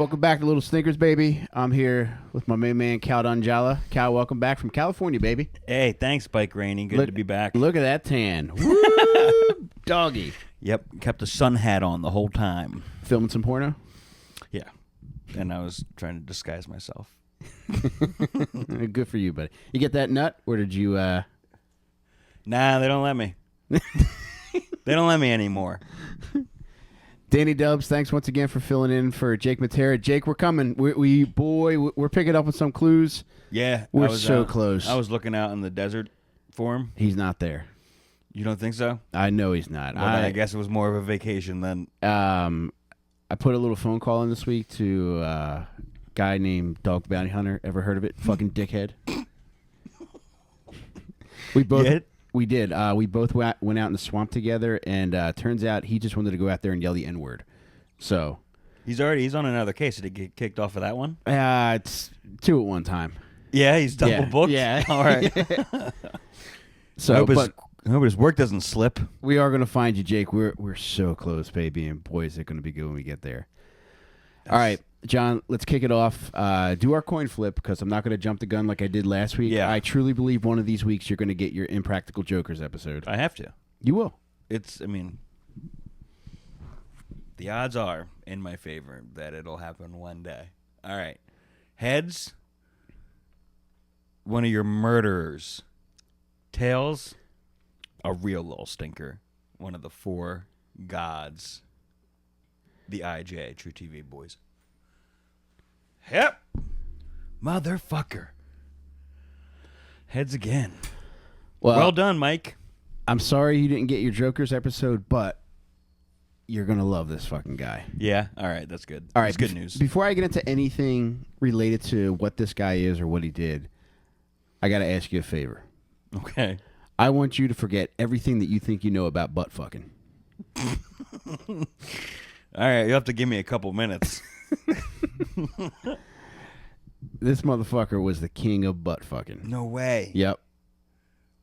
Welcome back to Little Snickers, baby. I'm here with my main man, Cal Donjala. Cal, welcome back from California, baby. Hey, thanks, Bike Rainey. Good to be back. Look at that tan. Woo! Doggy. Yep, kept a sun hat on the whole time. Filming some porno? Yeah, and I was trying to disguise myself. Good for you, buddy. You get that nut, or did you... Nah, they don't let me. They don't let me anymore. Danny Dubs, thanks once again for filling in for Jake Matera. Jake, we're coming. We're picking up with some clues. Yeah. We're so close. I was looking out in the desert for him. He's not there. You don't think so? I know he's not. Well, I guess it was more of a vacation than... I put a little phone call in this week to a guy named Dog Bounty Hunter. Ever heard of it? Fucking dickhead. We both... We did. We both went out in the swamp together, and turns out he just wanted to go out there and yell the N-word. So he's on another case. Did he get kicked off of that one? It's 2 at one time. Yeah, he's double booked. Yeah. All right. So, I hope his work doesn't slip. We are going to find you, Jake. We're so close, baby, and boy, is it going to be good when we get there. All right, John, let's kick it off. Do our coin flip, because I'm not going to jump the gun like I did last week. Yeah. I truly believe one of these weeks you're going to get your Impractical Jokers episode. I have to. You will. The odds are in my favor that it'll happen one day. All right. Heads, one of your murderers. Tails, a real little stinker. One of the 4 gods. The IJ, True TV boys. Yep. Motherfucker. Heads again. Well done, Mike. I'm sorry you didn't get your Jokers episode, but you're going to love this fucking guy. Yeah? All right, that's good. All right, that's good news. Before I get into anything related to what this guy is or what he did, I got to ask you a favor. Okay. I want you to forget everything that you think you know about butt fucking. All right, you'll have to give me a couple minutes. This motherfucker was the king of butt fucking. No way. Yep.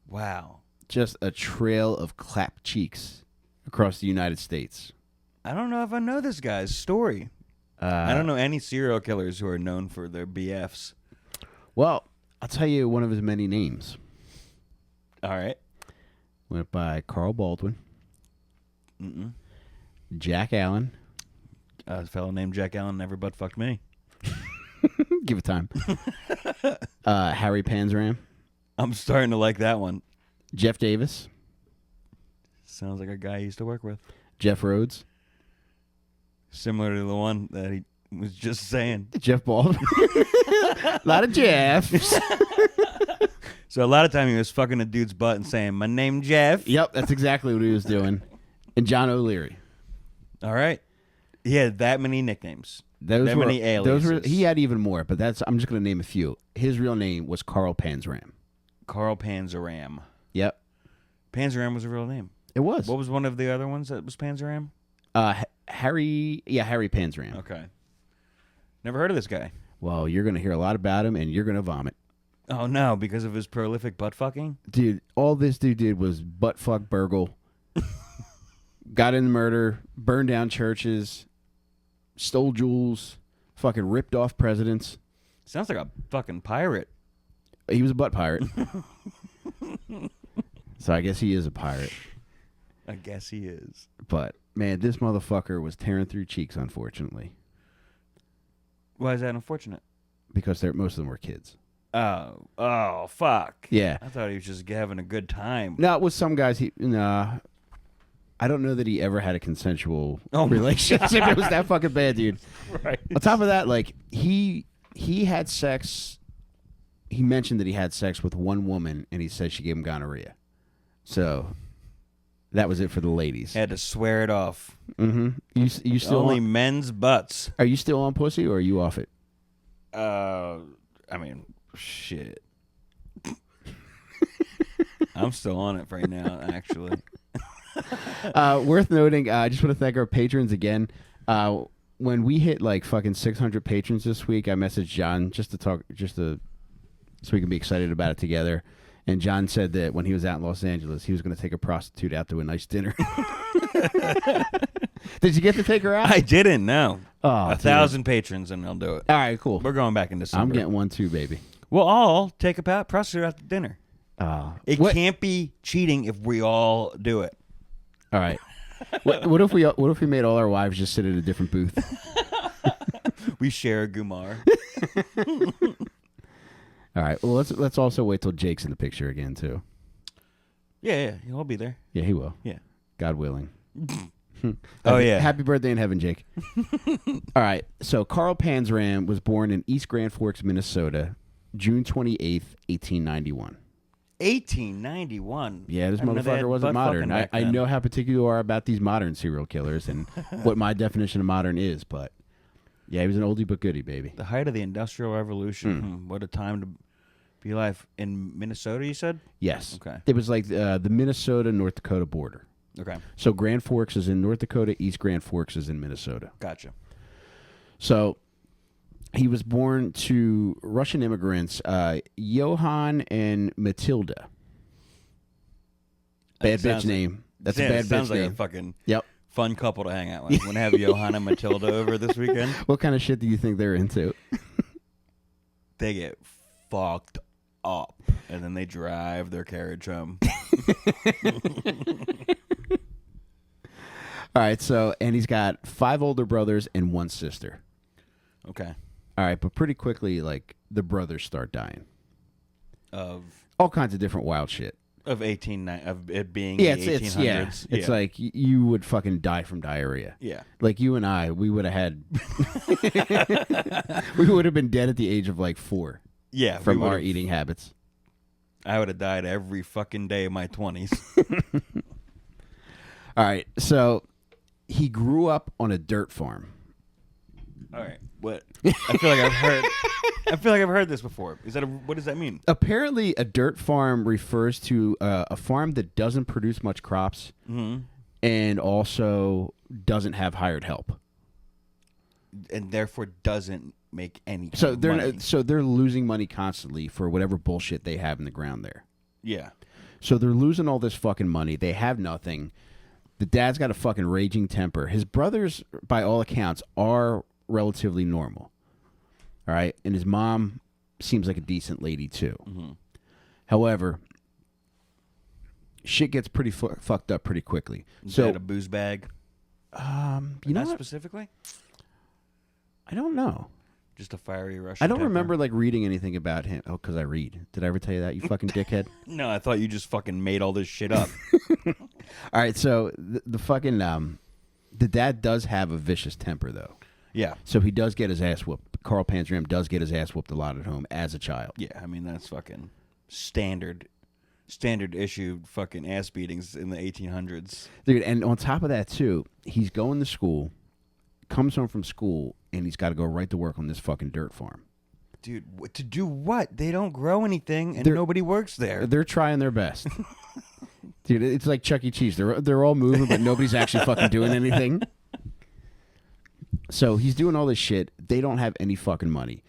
Wow. Just a trail of clap cheeks across the United States. I don't know if I know this guy's story. I don't know any serial killers who are known for their BFs. Well, I'll tell you one of his many names. All right. Went by Carl Baldwin. Jack Allen. A fellow named Jack Allen never butt fucked me. Give it time. Harry Panzram. I'm starting to like that one. Jeff Davis. Sounds like a guy I used to work with. Jeff Rhodes. Similar to the one that he was just saying. Jeff Baldwin. A lot of Jeffs. So a lot of time he was fucking a dude's butt and saying, "My name Jeff." Yep, that's exactly what he was doing. And John O'Leary. All right. He had that many nicknames. Many aliases. He had even more, but I'm just going to name a few. His real name was Carl Panzram. Carl Panzram. Yep. Panzram was a real name. It was. What was one of the other ones that was Panzram? Harry Panzram. Okay. Never heard of this guy. Well, you're going to hear a lot about him, and you're going to vomit. Oh, no, because of his prolific butt fucking? Dude, all this dude did was butt fuck burgle. Got in murder, burned down churches, stole jewels, fucking ripped off presidents. Sounds like a fucking pirate. He was a butt pirate. So I guess he is a pirate. I guess he is. But, man, this motherfucker was tearing through cheeks, unfortunately. Why is that unfortunate? Because most of them were kids. Oh, fuck. Yeah. I thought he was just having a good time. No, with some guys, I don't know that he ever had a consensual relationship. It was that fucking bad, dude. Right. On top of that, like, he had sex. He mentioned that he had sex with one woman, and he said she gave him gonorrhea. So that was it for the ladies. Had to swear it off. Mm-hmm. You still only men's butts. Are you still on pussy, or are you off it? Shit. I'm still on it right now, actually. Worth noting, I just want to thank our patrons again. When we hit like fucking 600 patrons this week, I messaged John so we can be excited about it together. And John said that when he was out in Los Angeles, he was going to take a prostitute out to a nice dinner. Did you get to take her out? I didn't, no. Oh, 1,000 patrons, and they'll do it. All right, cool. We're going back in December. I'm getting one too, baby. We'll all take a prostitute after dinner. It what? can't be cheating if we all do it. All right. What if we made all our wives just sit at a different booth? We share a Gumar. All right. Well, let's also wait till Jake's in the picture again too. Yeah, he'll be there. Yeah, he will. Yeah, God willing. Happy birthday in heaven, Jake. All right. So Carl Panzram was born in East Grand Forks, Minnesota, June 28th, 1891. 1891. Yeah, this motherfucker wasn't modern. I know how particular you are about these modern serial killers and what my definition of modern is, but yeah, he was an oldie but goodie, baby. The height of the Industrial Revolution. What a time to be alive. In Minnesota, you said? Yes. Okay. It was like the Minnesota-North Dakota border. Okay. So Grand Forks is in North Dakota, East Grand Forks is in Minnesota. Gotcha. So he was born to Russian immigrants, Johann and Matilda. Bad bitch name. That's a bad bitch sounds like name. a fucking fun couple to hang out with. Want to have Johann and Matilda over this weekend? What kind of shit do you think they're into? They get fucked up, and then they drive their carriage home. All right, and he's got 5 older brothers and 1 sister. Okay. All right, but pretty quickly, like, the brothers start dying. Of all kinds of different wild shit. Of it being the 1800s. It's like you would fucking die from diarrhea. Yeah. Like you and I, we would have had... we would have been dead at the age of like 4. Yeah. From our eating habits. I would have died every fucking day of my 20s. All right, so he grew up on a dirt farm. All right. What? I feel like I've heard this before. What does that mean? Apparently, a dirt farm refers to a farm that doesn't produce much crops and also doesn't have hired help, and therefore doesn't make any. Money. So they're losing money constantly for whatever bullshit they have in the ground there. Yeah. So they're losing all this fucking money. They have nothing. The dad's got a fucking raging temper. His brothers, by all accounts, are relatively normal. All right? And his mom seems like a decent lady, too. Mm-hmm. However, shit gets pretty fucked up pretty quickly. Is that a booze bag? You know what? Specifically? I don't know. Just a fiery Russian I don't temper? remember, like, reading anything about him. Oh, because I read. Did I ever tell you that, you fucking dickhead? No, I thought you just fucking made all this shit up. All right, so the fucking... the dad does have a vicious temper, though. Yeah. So he does get his ass whooped. Carl Panzram does get his ass whooped a lot at home as a child. Yeah, I mean, that's fucking standard issue fucking ass beatings in the 1800s. Dude, and on top of that, too, he's going to school, comes home from school, and he's got to go right to work on this fucking dirt farm. Dude, to do what? They don't grow anything, and nobody works there. They're trying their best. Dude, it's like Chuck E. Cheese. They're all moving, but nobody's actually fucking doing anything. So he's doing all this shit. They don't have any fucking money.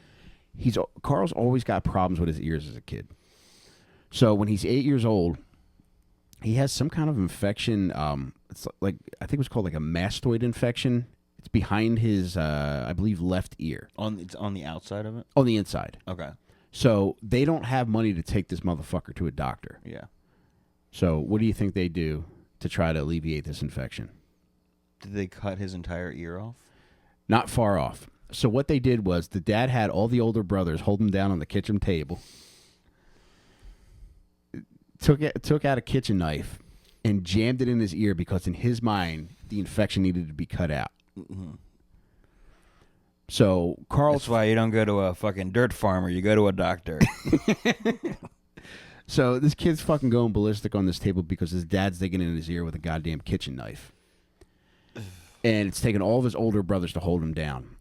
Carl's always got problems with his ears as a kid. So when he's 8 years old, he has some kind of infection. It's like, I think it was called like a mastoid infection. It's behind his, I believe, left ear. It's on the outside of it? On the inside. Okay. So they don't have money to take this motherfucker to a doctor. Yeah. So what do you think they do to try to alleviate this infection? Did they cut his entire ear off? Not far off. So what they did was the dad had all the older brothers hold him down on the kitchen table, took out a kitchen knife, and jammed it in his ear because in his mind the infection needed to be cut out. Mm-hmm. So That's why you don't go to a fucking dirt farmer. You go to a doctor. So this kid's fucking going ballistic on this table because his dad's digging in his ear with a goddamn kitchen knife. And it's taken all of his older brothers to hold him down.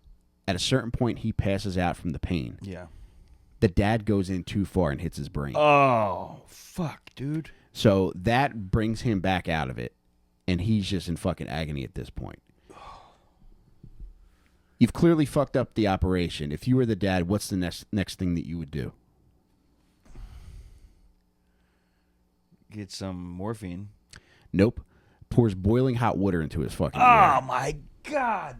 At a certain point, he passes out from the pain. Yeah. The dad goes in too far and hits his brain. Oh, fuck, dude. So that brings him back out of it, and he's just in fucking agony at this point. You've clearly fucked up the operation. If you were the dad, what's the next thing that you would do? Get some morphine. Nope. Pours boiling hot water into his fucking ear. Oh, my God.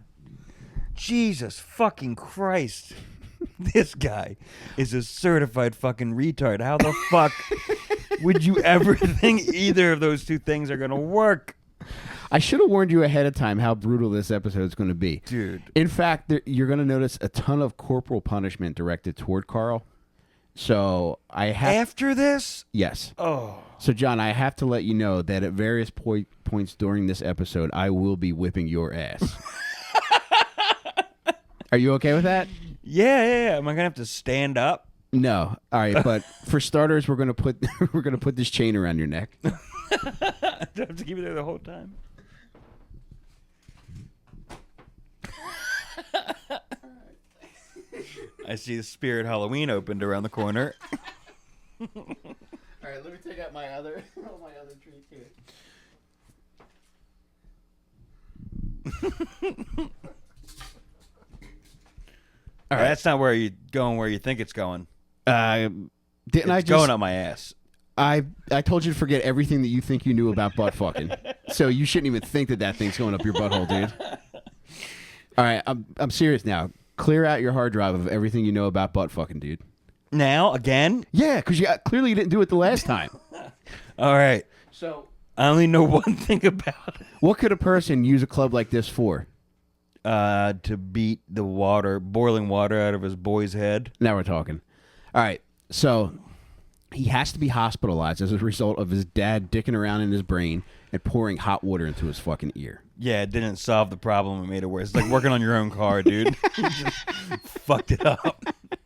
Jesus fucking Christ. This guy is a certified fucking retard. How the fuck would you ever think either of those two things are going to work? I should have warned you ahead of time how brutal this episode is going to be. Dude. In fact, you're going to notice a ton of corporal punishment directed toward Carl. So I have... After this? Yes. Oh. So, John, I have to let you know that at various points during this episode, I will be whipping your ass. Are you okay with that? Yeah. Am I going to have to stand up? No. All right, but for starters, we're going to put this chain around your neck. Do I have to keep it there the whole time? I see the Spirit Halloween opened around the corner. All right, let me take out my other drink here. All right. That's not where you going where you think it's going. Didn't It's going up my ass. I told you to forget everything that you think you knew about butt fucking. So you shouldn't even think that thing's going up your butthole, dude. All right, I'm serious now. Clear out your hard drive of everything you know about butt fucking, dude. Now again? Yeah, because clearly you didn't do it the last time. All right. So I only know one thing about it. what could a person use a club like this for? To beat the boiling water out of his boy's head. Now we're talking. All right, so he has to be hospitalized as a result of his dad dicking around in his brain and pouring hot water into his fucking ear. Yeah, it didn't solve the problem. It made it worse. It's like working on your own car, dude. You just fucked it up.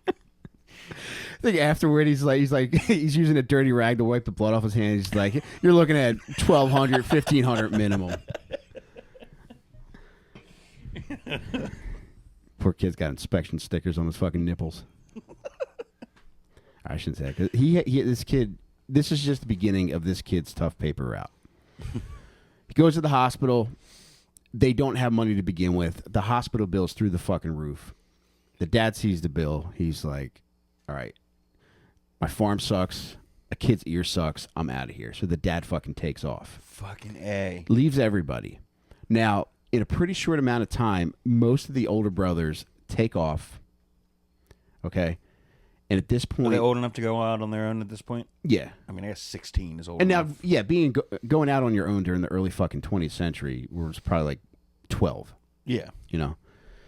I think afterward he's using a dirty rag to wipe the blood off his hands. He's like, you're looking at 1,200, 1,500 minimum. Poor kid's got inspection stickers on his fucking nipples. I shouldn't say that, 'cause this kid. This is just the beginning of this kid's tough paper route. He goes to the hospital. They don't have money to begin with. The hospital bill's through the fucking roof. The dad sees the bill. He's like, all right, my farm sucks. A kid's ear sucks. I'm out of here. So the dad fucking takes off. Fucking A. Leaves everybody. Now, in a pretty short amount of time, most of the older brothers take off. Okay? And at this point... Are they old enough to go out on their own at this point? Yeah. I mean, I guess 16 is old And enough. now, yeah, going out on your own during the early fucking 20th century was probably like 12. Yeah. You know?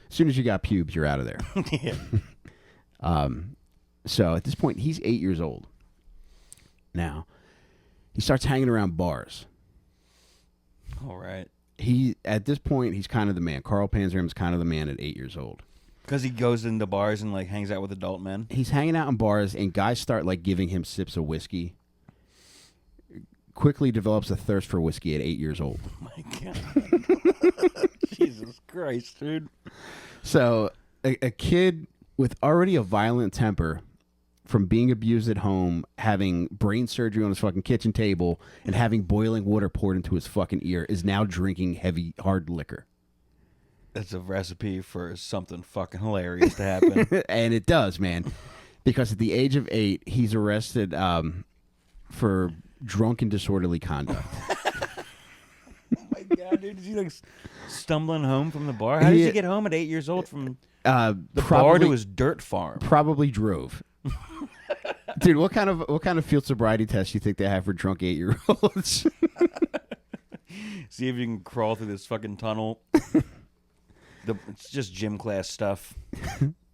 As soon as you got pubes, you're out of there. Yeah. So at this point, he's 8 years old. Now, he starts hanging around bars. All right. At this point, he's kind of the man. Carl Panzram's kind of the man at 8 years old. Because he goes into bars and like hangs out with adult men. He's hanging out in bars, and guys start like giving him sips of whiskey. Quickly develops a thirst for whiskey at 8 years old. Oh my God. Jesus Christ, dude. So a kid with already a violent temper from being abused at home, having brain surgery on his fucking kitchen table, and having boiling water poured into his fucking ear is now drinking heavy, hard liquor. That's a recipe for something fucking hilarious to happen. And it does, man. Because at the age of 8, he's arrested for drunk and disorderly conduct. Oh my God, dude. Is he like stumbling home from the bar? How did he get home at 8 years old from the bar to his dirt farm? Probably drove. Dude, what kind of field sobriety test do you think they have for drunk 8-year-olds? See if you can crawl through this fucking tunnel. It's just gym class stuff.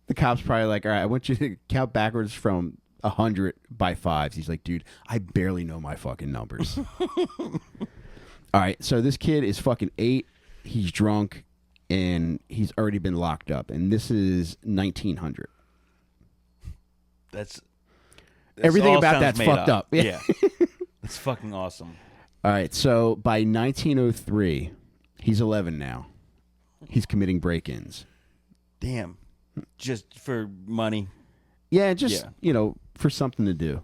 The cop's probably like, all right, I want you to count backwards from 100 by 5s. He's like, dude, I barely know my fucking numbers. All right, so this kid is fucking 8. He's drunk, and he's already been locked up. And this is 1900. That's everything all about sounds that's made fucked up. Yeah. That's fucking awesome. All right, so by 1903, he's 11 now. He's committing break-ins. Damn. Just for money. Yeah, just, for something to do.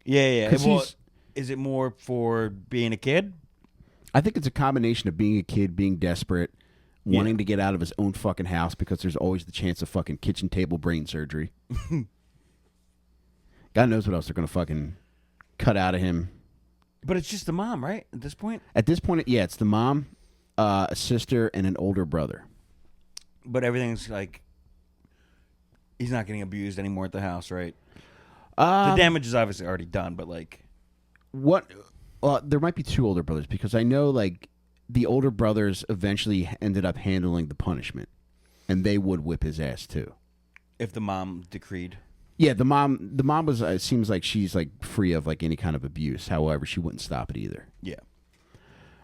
Yeah. Well, is it more for being a kid? I think it's a combination of being a kid, being desperate, wanting to get out of his own fucking house because there's always the chance of fucking kitchen table brain surgery. God knows what else they're going to fucking cut out of him. But it's just the mom, right? At this point? At this point, yeah, it's the mom, a sister, and an older brother. But everything's like he's not getting abused anymore at the house, right? The damage is obviously already done, but like what? There might be two older brothers because I know like the older brothers eventually ended up handling the punishment, and they would whip his ass too. if the mom decreed. Yeah, the mom was. It seems like she's like free of like any kind of abuse. However, she wouldn't stop it either. Yeah.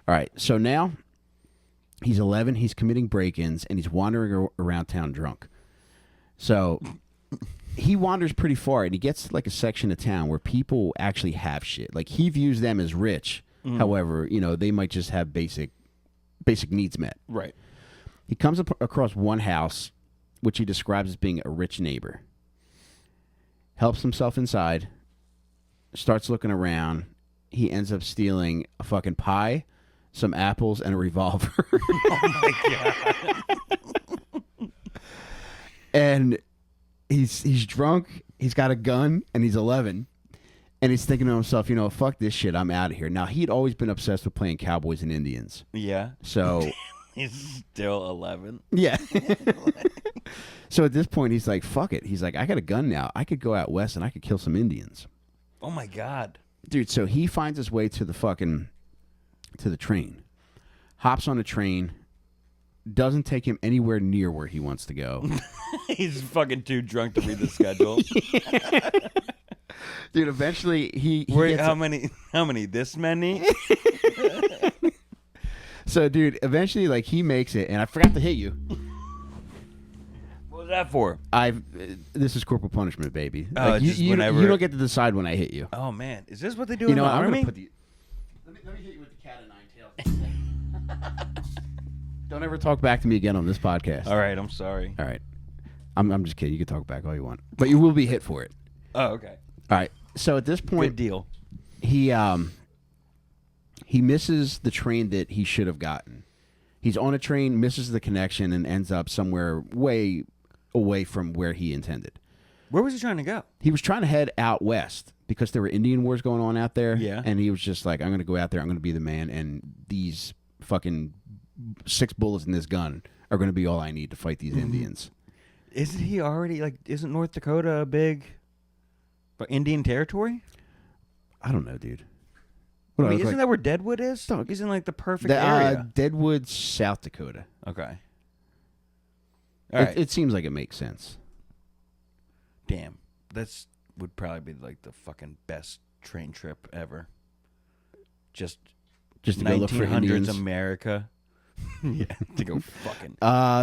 All right, so now he's 11. He's committing break-ins and he's wandering around town drunk. So he wanders pretty far and he gets to like a section of town where people actually have shit. Like he views them as rich. However, you know, they might just have basic needs met. Right. He comes across one house, which he describes as being a rich neighbor. Helps himself inside, starts looking around. He ends up stealing a fucking pie, some apples, and a revolver. Oh my god. And he's drunk, he's got a gun, and he's 11. And he's thinking to himself, you know, fuck this shit, I'm out of here. Now, he'd always been obsessed with playing cowboys and Indians. Yeah. So... He's still 11. Yeah. So at this point, he's like, fuck it. He's like, I got a gun now. I could go out west and I could kill some Indians. Oh my god. Dude, so he finds his way to the train. Hops on a train. Doesn't take him anywhere near where he wants to go. He's fucking too drunk to read the schedule. Dude, eventually he Wait, gets how many? This many? So, dude, eventually, like, he makes it, and I forgot to hit you. What was that for? This is corporal punishment, baby. Oh, Like, just you whenever... you don't get to decide when I hit you. Oh, man. Is this what they do You in know the what? I'm Army? gonna put the... Let me hit you with the cat of nine tails. Don't ever talk back to me again on this podcast. All right, I'm sorry. All right. I'm just kidding. You can talk back all you want. But you will be hit for it. Oh, okay. All right. So, at this point... Good deal. He misses the train that he should have gotten. He's on a train, misses the connection, and ends up somewhere way away from where he intended. Where was he trying to go? He was trying to head out west because there were Indian wars going on out there. Yeah. And he was just like, I'm going to go out there. I'm going to be the man. And these fucking 6 bullets in this gun are going to be all I need to fight these Indians. Isn't he already, like, isn't North Dakota a big Indian territory? I don't know, dude. I mean, isn't that where Deadwood is? Dog. He's in, like, the perfect area. Deadwood, South Dakota. Okay. All right. It seems like it makes sense. Damn. That's would probably be, like, the fucking best train trip ever. Just to go look for Indians. America. Yeah, to go fucking.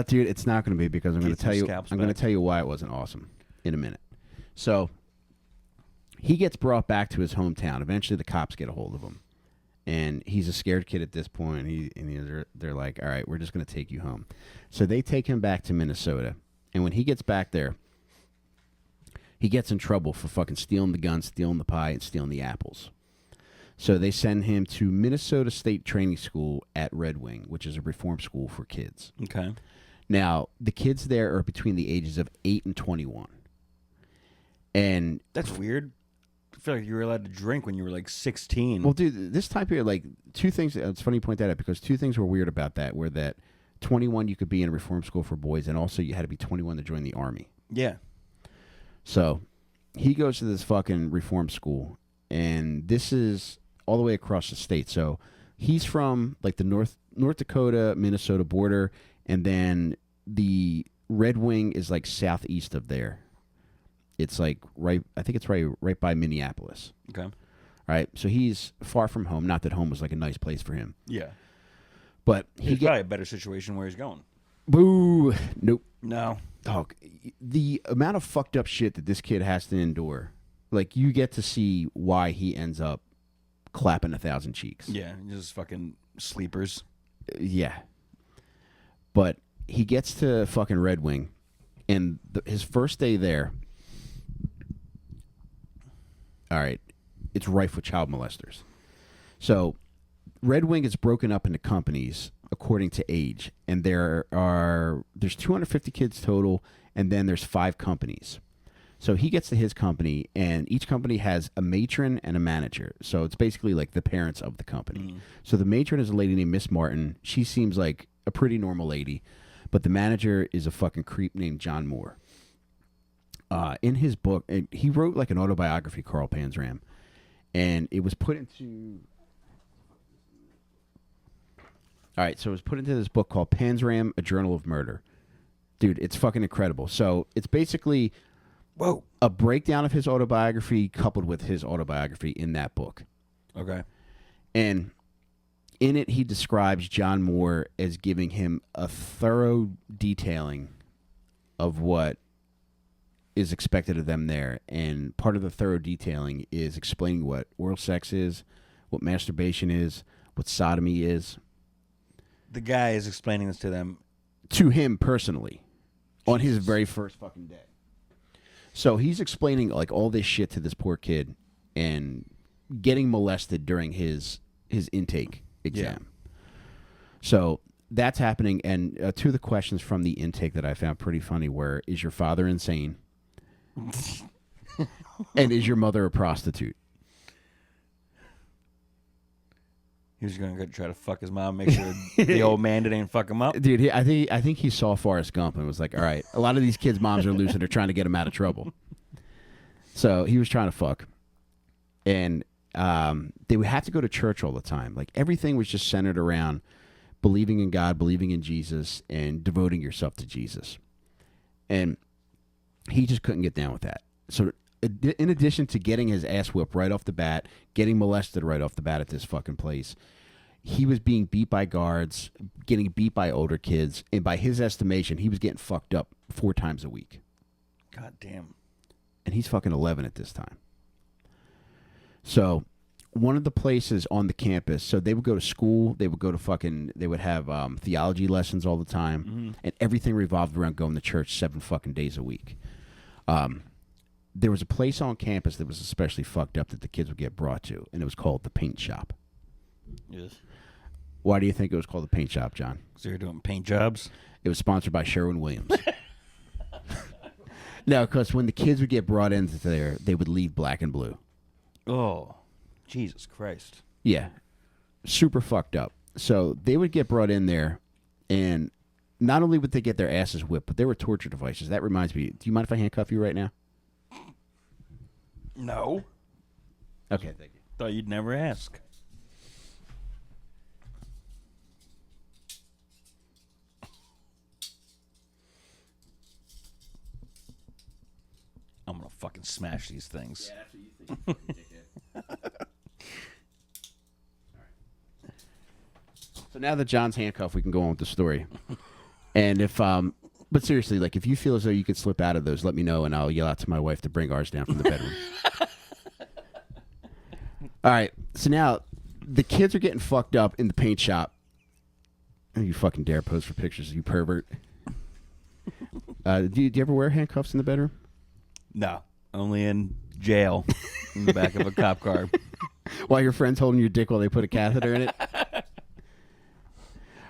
Dude, it's not going to be because I'm going to tell you. scalps I'm going to back. tell you why it wasn't awesome in a minute. So he gets brought back to his hometown. Eventually, the cops get a hold of him, and he's a scared kid at this point. They're like, "All right, we're just going to take you home." So they take him back to Minnesota, and when he gets back there, he gets in trouble for fucking stealing the gun, stealing the pie, and stealing the apples. So they send him to Minnesota State Training School at Red Wing, which is a reform school for kids. Okay. Now, the kids there are between the ages of 8 and 21. And That's weird. I feel like you were allowed to drink when you were like 16. well, dude, this time period, like, two things. It's funny you point that out because two things were weird about that were that 21, you could be in a reform school for boys, and also you had to be 21 to join the Army. Yeah. So he goes to this fucking reform school, and this is all the way across the state. So he's from like the North Dakota, Minnesota border, and then the Red Wing is like southeast of there. It's like right, I think it's right by Minneapolis. Okay. All right, so he's far from home. Not that home was like a nice place for him, Yeah. but He's probably a better situation where he's going. boo. Nope. No. Dog, the amount of fucked up shit that this kid has to endure, like you get to see why he ends up clapping 1,000 cheeks. Yeah, just fucking sleepers. Yeah. But he gets to fucking Red Wing, and his first day there, all right, it's rife with child molesters. So Red Wing is broken up into companies according to age, and there's 250 kids total, and then there's 5 companies. So he gets to his company, and each company has a matron and a manager. So it's basically like the parents of the company. So the matron is a lady named Miss Martin. She seems like a pretty normal lady. But the manager is a fucking creep named John Moore. In his book, he wrote like an autobiography, Carl Panzram, and it was put into. All right, so it was put into this book called Panzram: A Journal of Murder. Dude, it's fucking incredible. So it's basically a breakdown of his autobiography coupled with his autobiography in that book. Okay. And in it, he describes John Moore as giving him a thorough detailing of what is expected of them there. And part of the thorough detailing is explaining what oral sex is, what masturbation is, what sodomy is. The guy is explaining this to them. To him personally. On his very first fucking day. So he's explaining like all this shit to this poor kid and getting molested during his intake exam. Yeah. So that's happening. And two of the questions from the intake that I found pretty funny were, is your father insane? And is your mother a prostitute? He was going to try to fuck his mom, make sure the old man didn't fuck him up. Dude, I think he saw Forrest Gump and was like, all right, a lot of these kids' moms are loose and they're trying to get them out of trouble. So he was trying to fuck. And they would have to go to church all the time. Like everything was just centered around believing in God, believing in Jesus, and devoting yourself to Jesus. And he just couldn't get down with that. So in addition to getting his ass whipped right off the bat, getting molested right off the bat at this fucking place, he was being beat by guards, getting beat by older kids, and by his estimation, he was getting fucked up 4 times a week. God damn. And he's fucking 11 at this time. So one of the places on the campus, so they would go to school, they would have theology lessons all the time, and everything revolved around going to church 7 fucking days a week. There was a place on campus that was especially fucked up that the kids would get brought to, and it was called the Paint Shop. Yes. Why do you think it was called the Paint Shop, John? Because they were doing paint jobs? It was sponsored by Sherwin-Williams. No, because when the kids would get brought into there, they would leave black and blue. Oh, Jesus Christ. Yeah. Super fucked up. So they would get brought in there, and not only would they get their asses whipped, but there were torture devices. That reminds me, do you mind if I handcuff you right now? No. Okay, thank you. Thought you'd never ask. I'm going to fucking smash these things. Yeah, that's what you think, dickhead. All right. So now that John's handcuffed, we can go on with the story. And if, but seriously, like if you feel as though you could slip out of those, let me know and I'll yell out to my wife to bring ours down from the bedroom. All right. So now the kids are getting fucked up in the paint shop. Oh, you fucking dare pose for pictures, you pervert. Do you ever wear handcuffs in the bedroom? No. Only in jail in the back of a cop car. While your friend's holding your dick while they put a catheter in it?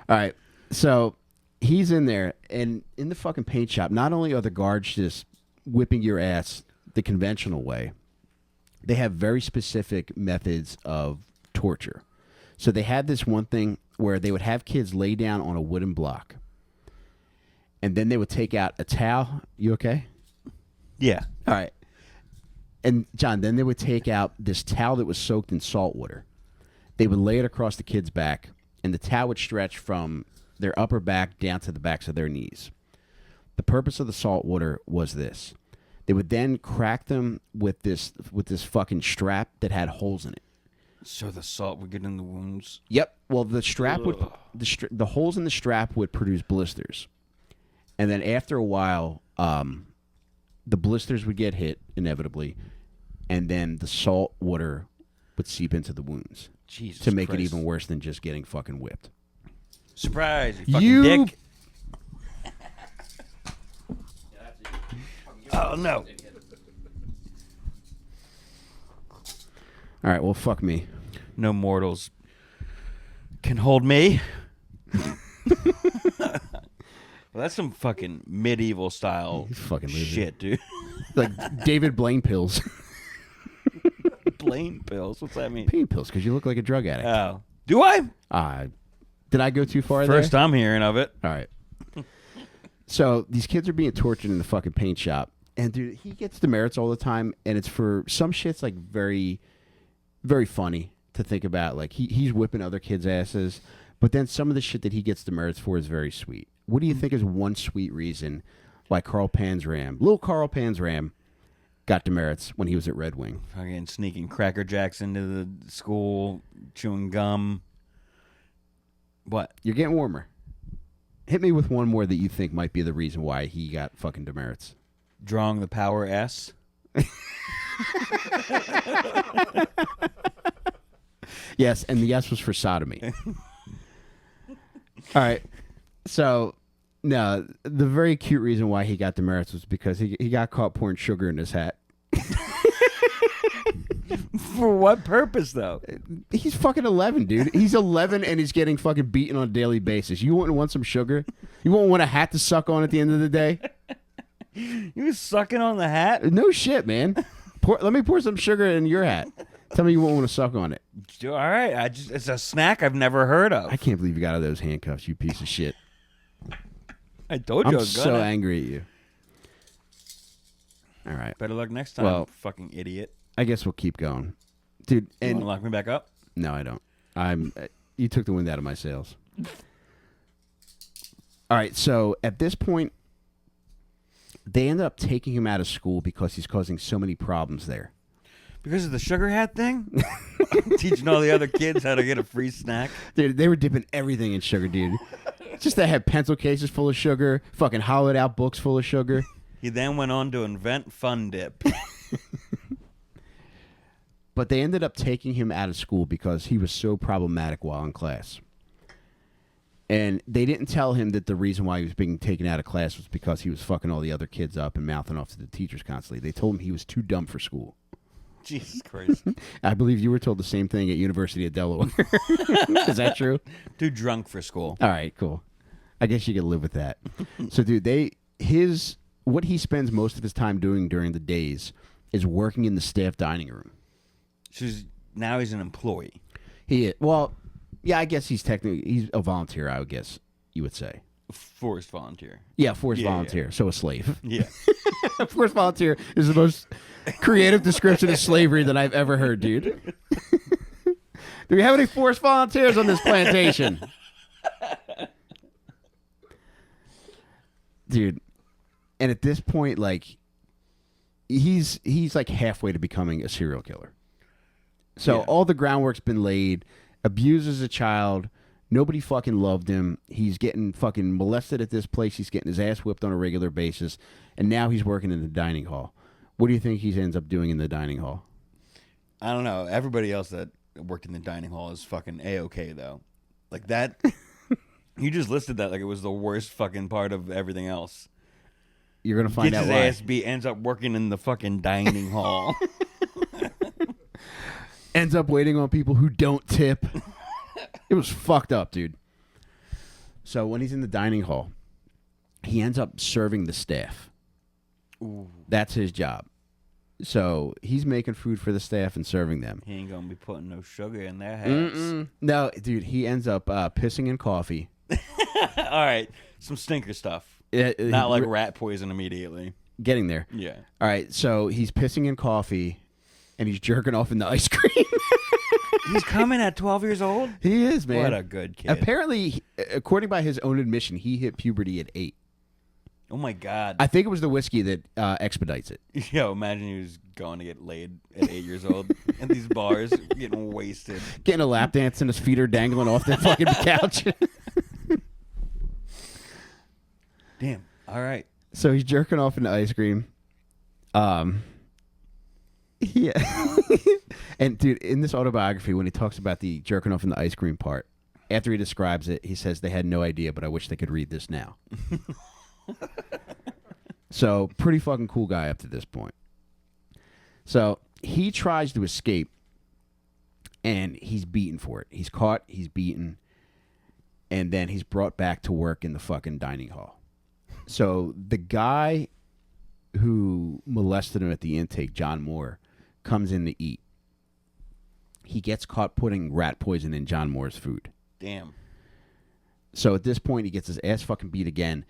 All right. So he's in there, and in the fucking paint shop, not only are the guards just whipping your ass the conventional way, they have very specific methods of torture. So they had this one thing where they would have kids lay down on a wooden block, and then they would take out a towel. You okay? Yeah. All right. And, John, then they would take out this towel that was soaked in salt water. They would lay it across the kid's back, and the towel would stretch from their upper back down to the backs of their knees. The purpose of the salt water was this. They would then crack them with this fucking strap that had holes in it. So the salt would get in the wounds? Yep. Well, the strap would the holes in the strap would produce blisters. And then after a while, the blisters would get hit inevitably, and then the salt water would seep into the wounds. Jesus to make Christ. it even worse than just getting fucking whipped. Surprise, you fucking dick. Oh, no. All right, well, fuck me. No mortals can hold me. Well, that's some fucking medieval style shit, dude. Like David Blaine pills. Blaine pills? What's that mean? Pain pills, because you look like a drug addict. Oh. Do I? Did I go too far there? First I'm hearing of it. All right. So these kids are being tortured in the fucking paint shop. And dude, he gets demerits all the time, and it's for some shit's like very, very funny to think about. Like he's whipping other kids' asses, but then some of the shit that he gets demerits for is very sweet. What do you think is one sweet reason why little Carl Panzram, got demerits when he was at Red Wing? Fucking sneaking Cracker Jacks into the school, chewing gum. What? You're getting warmer. Hit me with one more that you think might be the reason why he got fucking demerits. Drawing the power S. Yes, and the S was for sodomy. All right. So, no, the very cute reason why he got demerits was because he got caught pouring sugar in his hat. For what purpose, though? He's fucking 11, dude. He's 11 and he's getting fucking beaten on a daily basis. You wouldn't want some sugar? You wouldn't want a hat to suck on at the end of the day? He was sucking on the hat? No shit, man. Let me pour some sugar in your hat. Tell me you won't want to suck on it. All right. It's a snack I've never heard of. I can't believe you got out of those handcuffs, you piece of shit. I told you I I'm was so angry at you. All right. Better luck next time, Well, fucking idiot. I guess we'll keep going. Dude, You and want to lock me back up? no, I don't. You took the wind out of my sails. All right, so at this point, they ended up taking him out of school because he's causing so many problems there. Because of the sugar hat thing? Teaching all the other kids how to get a free snack? Dude, they were dipping everything in sugar, dude. Just they had pencil cases full of sugar, fucking hollowed out books full of sugar. He then went on to invent Fun Dip. But they ended up taking him out of school because he was so problematic while in class. And they didn't tell him that the reason why he was being taken out of class was because he was fucking all the other kids up and mouthing off to the teachers constantly. They told him he was too dumb for school. Jesus Christ. I believe you were told the same thing at University of Delaware. Is that true? Too drunk for school. All right, cool. I guess you could live with that. So, dude, what he spends most of his time doing during the days is working in the staff dining room. Now he's an employee. Well, yeah, I guess he's a volunteer, I would guess you would say. Forced volunteer. Yeah, forced volunteer, so a slave. Yeah. Forced volunteer is the most creative description of slavery that I've ever heard, dude. Do we have any forced volunteers on this plantation? Dude, and at this point, like, he's like halfway to becoming a serial killer. So all the groundwork's been laid. Abuses a child. Nobody fucking loved him. He's getting fucking molested at this place. He's getting his ass whipped on a regular basis. And now he's working in the dining hall. What do you think he ends up doing in the dining hall? I don't know. Everybody else that worked in the dining hall is fucking A-okay, though. Like that. You just listed that like it was the worst fucking part of everything else. You're going to find out why. Gets his ass beat, ends up working in the fucking dining hall. Ends up waiting on people who don't tip. It was fucked up, dude. So when he's in the dining hall, he ends up serving the staff. Ooh. That's his job. So he's making food for the staff and serving them. He ain't going to be putting no sugar in their hats. No, dude, he ends up pissing in coffee. All right. Some stinker stuff. Not like rat poison immediately. Getting there. Yeah. All right, so he's pissing in coffee, and he's jerking off in the ice cream. He's coming at 12 years old? He is, man. What a good kid. Apparently, according by his own admission, he hit puberty at 8. Oh, my God. I think it was the whiskey that expedites it. Yo, imagine he was going to get laid at 8 years old at these bars, getting wasted. Getting a lap dance and his feet are dangling off the fucking couch. Damn. All right. So he's jerking off in the ice cream. Yeah. And, dude, in this autobiography, when he talks about the jerking off in the ice cream part, after he describes it, he says they had no idea, but I wish they could read this now. So, pretty fucking cool guy up to this point. So, he tries to escape, and he's beaten for it. He's caught, he's beaten, and then he's brought back to work in the fucking dining hall. So, the guy who molested him at the intake, John Moore, comes in to eat. He gets caught putting rat poison in John Moore's food. Damn. So at this point, he gets his ass fucking beat again,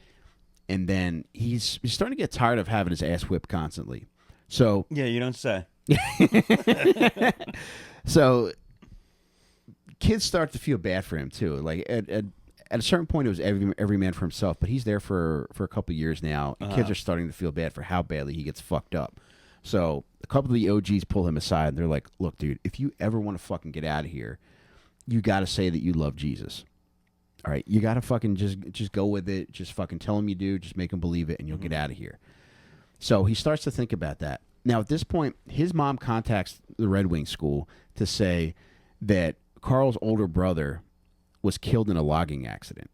and then he's starting to get tired of having his ass whipped constantly. So Yeah, you don't say. so kids start to feel bad for him too. Like at a certain point, it was every man for himself. But he's there for a couple of years now, and kids are starting to feel bad for how badly he gets fucked up. So a couple of the OGs pull him aside, and they're like, "Look, dude, if you ever want to fucking get out of here, you got to say that you love Jesus. All right, you got to fucking just go with it. Just fucking tell him you do. Just make him believe it, and you'll get out of here." So he starts to think about that. Now, at this point, his mom contacts the Red Wing school to say that Carl's older brother was killed in a logging accident.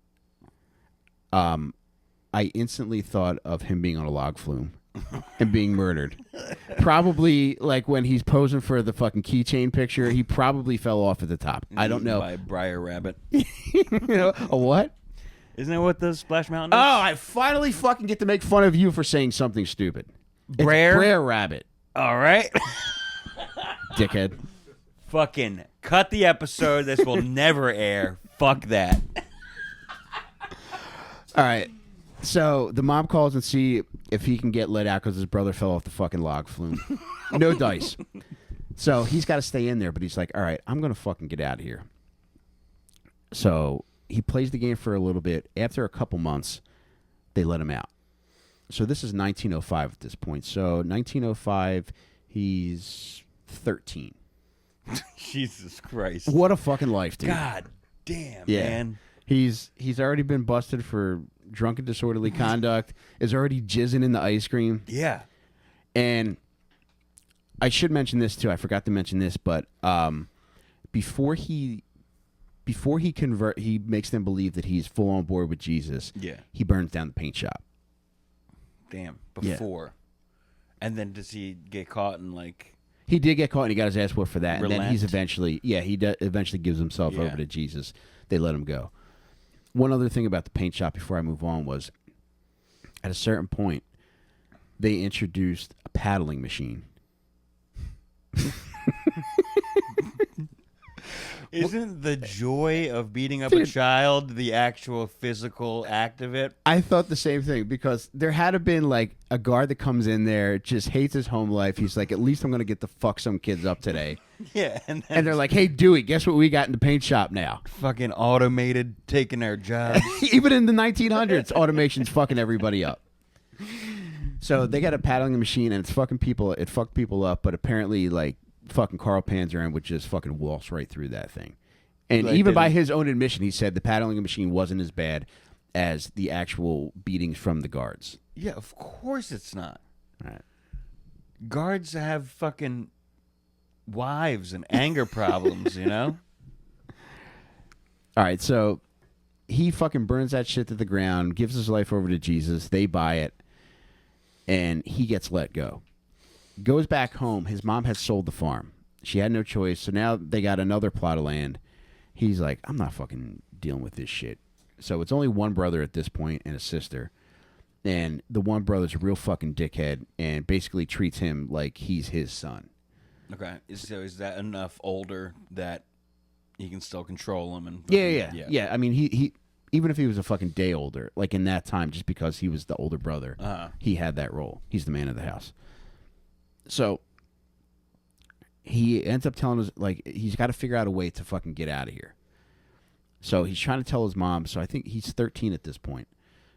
I instantly thought of him being on a log flume and being murdered. Probably like when he's posing for the fucking keychain picture, he probably fell off at the top. I don't know. By Briar Rabbit. A what? Isn't that what the Splash Mountain is? Oh, I finally fucking get to make fun of you for saying something stupid. Brer? It's Brer Rabbit. All right. Dickhead. Fucking cut the episode. This will never air. Fuck that. All right. So the mom calls and see if he can get let out because his brother fell off the fucking log flume. No dice. So he's got to stay in there, but he's like, all right, I'm going to fucking get out of here. So he plays the game for a little bit. After a couple months, they let him out. So this is 1905 at this point. So 1905, he's 13. Jesus Christ. What a fucking life, dude. God damn, Yeah. man. He's already been busted for drunken disorderly conduct, is already jizzing in the ice cream. Yeah. And I should mention this too. I forgot to mention this, but before he makes them believe that he's full on board with Jesus. Yeah. He burns down the paint shop. Damn. Before. And then does he get caught and like... He did get caught and he got his ass whooped for that. Relent? And then he's eventually, eventually gives himself over to Jesus. They let him go. One other thing about the paint shop before I move on was, at a certain point, they introduced a paddling machine. Isn't the joy of beating up a child the actual physical act of it? I thought the same thing because there had to been like a guard that comes in there, just hates his home life. He's like, at least I'm going to get to fuck some kids up today. Yeah. And they're like, hey, Dewey, guess what we got in the paint shop now? fucking automated taking our jobs. Even in the 1900s, automation's fucking everybody up. So they got a paddling machine and it's fucking people. It fucked people up, but apparently like fucking Carl Panzram would just fucking waltz right through that thing. And Like even by his own admission, he said the paddling machine wasn't as bad as the actual beatings from the guards. Yeah, of course it's not. All right. Guards have fucking wives and anger problems, you know? All right, so he fucking burns that shit to the ground, gives his life over to Jesus. They buy it, and he gets let go. Goes back home. His mom had sold the farm. She had no choice, so now they got another plot of land. He's like, I'm not fucking dealing with this shit. So it's only one brother at this point and a sister. And the one brother's a real fucking dickhead and basically treats him like he's his son. Okay. So is that enough older that he can still control him? And Yeah. I mean, he even if he was a fucking day older, like in that time, just because he was the older brother, he had that role. He's the man of the house. So he ends up telling us, like, he's got to figure out a way to fucking get out of here. So he's trying to tell his mom. So I think he's 13 at this point.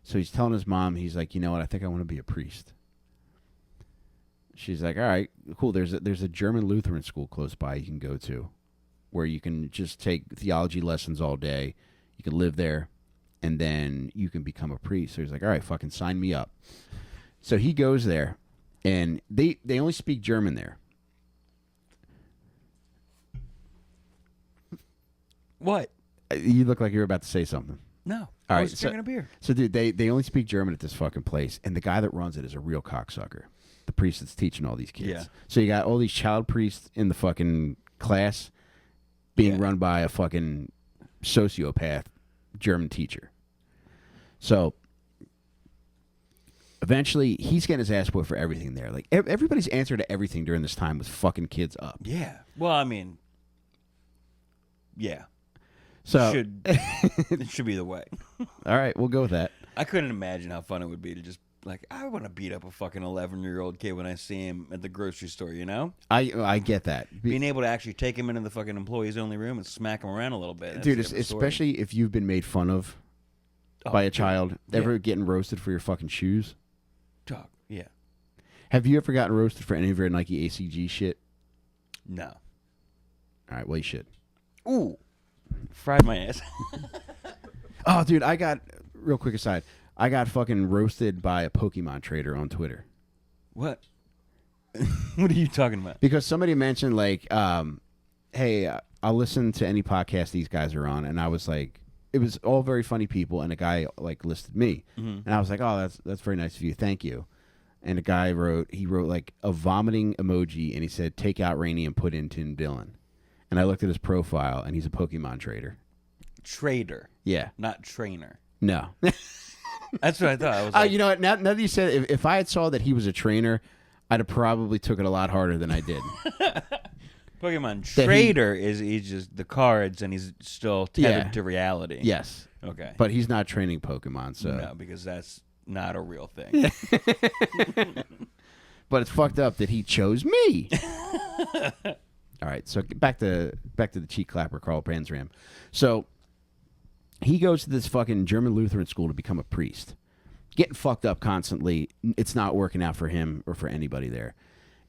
So he's telling his mom, he's like, you know what? I think I want to be a priest. She's like, all right, cool. There's a German Lutheran school close by you can go to where you can just take theology lessons all day. You can live there, and then you can become a priest. So he's like, all right, fucking sign me up. So he goes there, and they only speak German there. What? You look like you're about to say something. No. All I right, was drinking a beer. So, dude, they only speak German at this fucking place, and the guy that runs it is a real cocksucker. The priest that's teaching all these kids. Yeah. So you got all these child priests in the fucking class being run by a fucking sociopath German teacher. So eventually, he's getting his ass whipped for everything there. Like, everybody's answer to everything during this time was fucking kids up. Yeah. Well, I mean, yeah. So It should be the way. all right, we'll go with that. I couldn't imagine how fun it would be to just like I want to beat up a fucking 11-year-old kid when I see him at the grocery store. You know, I get that. being able to actually take him into the fucking employees only room and smack him around a little bit, that's Dude, a different story. especially if you've been made fun of by a child, ever getting roasted for your fucking shoes. Dog, yeah. Have you ever gotten roasted for any of your Nike ACG shit? No. All right, well, you should. Ooh, fried my ass. Oh, dude, real quick aside, I got fucking roasted by a Pokemon trader on Twitter. What? What are you talking about? Because somebody mentioned, like, hey, I'll listen to any podcast these guys are on. And I was like, it was all very funny people. And a guy, like, listed me. Mm-hmm. And I was like, oh, that's very nice of you. Thank you. And a guy wrote, like, a vomiting emoji. And he said, take out Rainey and put in Tim Dillon. And I looked at his profile, and he's a Pokemon trader. Trader. Yeah. Not trainer. No. That's what I thought. I was like, you know what? Now that you said it, if I had saw that he was a trainer, I'd have probably took it a lot harder than I did. Pokemon trader he's just the cards, and he's still tethered to reality. Yes. Okay. But he's not training Pokemon, so no, because that's not a real thing. But it's fucked up that he chose me. All right, so back to the cheek clapper, Carl Panzram. So he goes to this fucking German Lutheran school to become a priest. Getting fucked up constantly. It's not working out for him or for anybody there.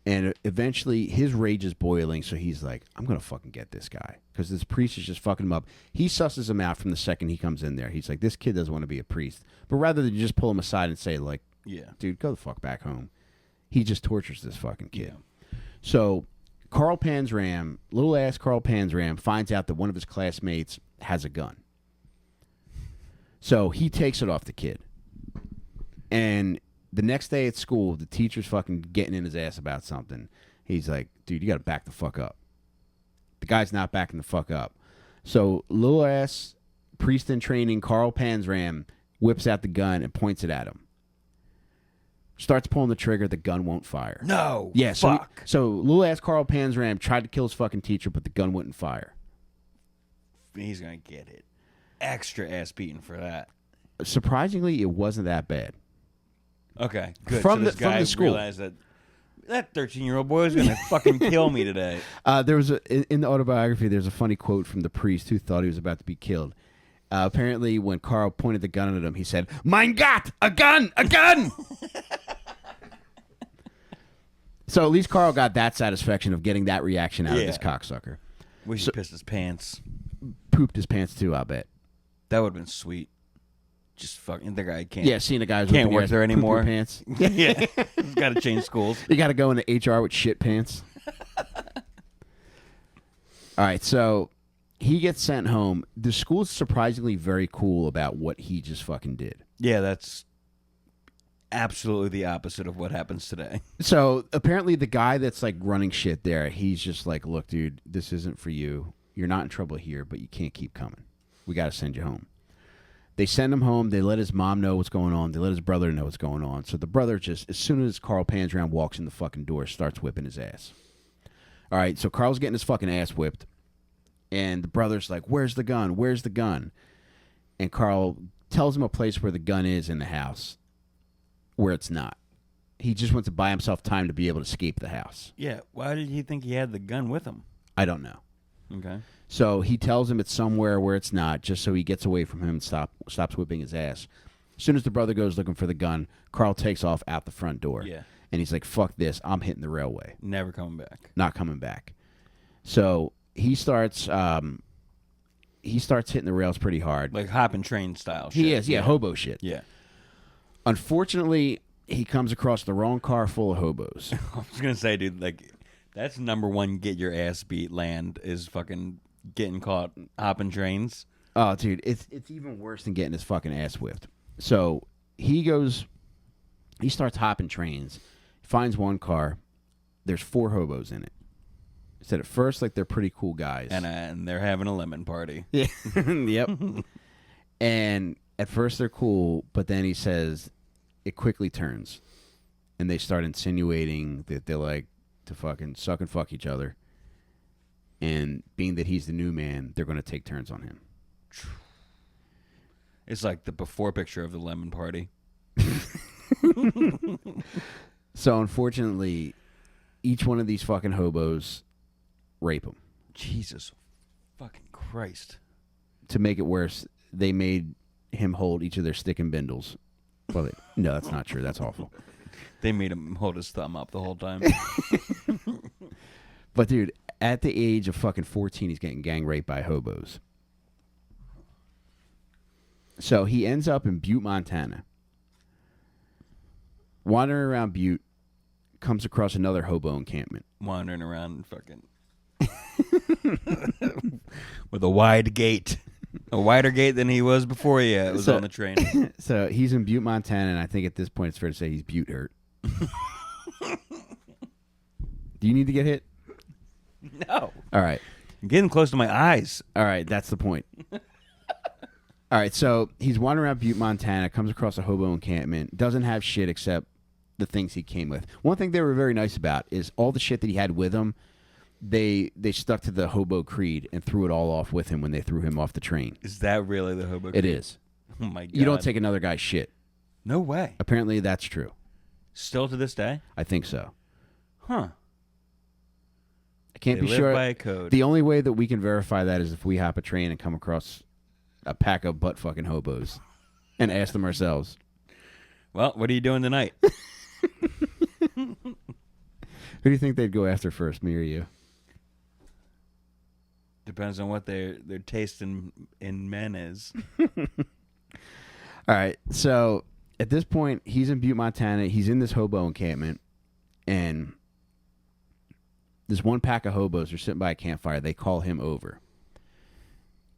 And eventually his rage is boiling, so he's like, I'm going to fucking get this guy. Because this priest is just fucking him up. He susses him out from the second he comes in there. He's like, this kid doesn't want to be a priest. But rather than just pull him aside and say, like, yeah, dude, go the fuck back home, he just tortures this fucking kid. Yeah. So Carl Panzram, little ass Carl Panzram, finds out that one of his classmates has a gun. So he takes it off the kid. And the next day at school, the teacher's fucking getting in his ass about something. He's like, dude, you got to back the fuck up. The guy's not backing the fuck up. So little ass priest in training Carl Panzram whips out the gun and points it at him. Starts pulling the trigger, the gun won't fire. No. Yeah, fuck. So little ass Carl Panzram tried to kill his fucking teacher, but the gun wouldn't fire. He's going to get it. Extra ass beating for that. Surprisingly, it wasn't that bad. Okay, good. From so this guy the school. Realized that 13-year-old boy is going to fucking kill me today. There was in the autobiography, there's a funny quote from the priest who thought he was about to be killed. Apparently, when Carl pointed the gun at him, he said, "Mein Gott, a gun, a gun!" So at least Carl got that satisfaction of getting that reaction out of this cocksucker. Wish he pissed his pants. Pooped his pants too, I bet. That would have been sweet. Just fucking the guy can't. Yeah, seeing a guy who's can't work there anymore. Pants. Yeah, he's got to change schools. You got to go into HR with shit pants. All right, so he gets sent home. The school's surprisingly very cool about what he just fucking did. Yeah, that's absolutely the opposite of what happens today. So apparently the guy that's like running shit there, he's just like, look, dude, this isn't for you. You're not in trouble here, but you can't keep coming. We got to send you home. They send him home. They let his mom know what's going on. They let his brother know what's going on. So the brother just, as soon as Carl Panzram walks in the fucking door, starts whipping his ass. All right, so Carl's getting his fucking ass whipped. And the brother's like, where's the gun? Where's the gun? And Carl tells him a place where the gun is in the house, where it's not. He just wants to buy himself time to be able to escape the house. Yeah, why did he think he had the gun with him? I don't know. Okay. So he tells him it's somewhere where it's not, just so he gets away from him and stops whipping his ass. As soon as the brother goes looking for the gun, Carl takes off out the front door. Yeah. And he's like, fuck this, I'm hitting the railway. Never coming back. Not coming back. So he starts hitting the rails pretty hard. Like hopping train style shit. He is, yeah, hobo shit. Yeah. Unfortunately, he comes across the wrong car full of hobos. I was going to say, dude, like, that's number one get your ass beat land is fucking getting caught hopping trains. Oh, dude, it's even worse than getting his fucking ass whipped. So he starts hopping trains, finds one car. There's 4 hobos in it. He said at first, like, they're pretty cool guys. And they're having a lemon party. Yeah. Yep. And at first they're cool, but then he says it quickly turns. And they start insinuating that they like to fucking suck and fuck each other. And being that he's the new man, they're going to take turns on him. It's like the before picture of the lemon party. So unfortunately, each one of these fucking hobos rape him. Jesus fucking Christ. To make it worse, they made him hold each of their stick and bindles. Well, no, that's not true. That's awful. They made him hold his thumb up the whole time. But dude, at the age of fucking 14, he's getting gang raped by hobos. So he ends up in Butte, Montana. Wandering around Butte, comes across another hobo encampment. Wandering around fucking with a wide gate. A wider gate than he was before he was on the train. So he's in Butte, Montana, and I think at this point it's fair to say he's Butte hurt. Do you need to get hit? No. All right. I'm getting close to my eyes. All right, that's the point. All right, so he's wandering around Butte, Montana, comes across a hobo encampment, doesn't have shit except the things he came with. One thing they were very nice about is all the shit that he had with him, they stuck to the hobo creed and threw it all off with him when they threw him off the train. Is that really the hobo creed? It is. Oh, my God. You don't take another guy's shit. No way. Apparently, that's true. Still to this day? I think so. Huh. I can't They be live sure. by a code. The only way that we can verify that is if we hop a train and come across a pack of butt fucking hobos and ask them ourselves. Well, what are you doing tonight? Who do you think they'd go after first, me or you? Depends on what their taste in men is. All right, so at this point, he's in Butte, Montana. He's in this hobo encampment, and this one pack of hobos are sitting by a campfire. They call him over.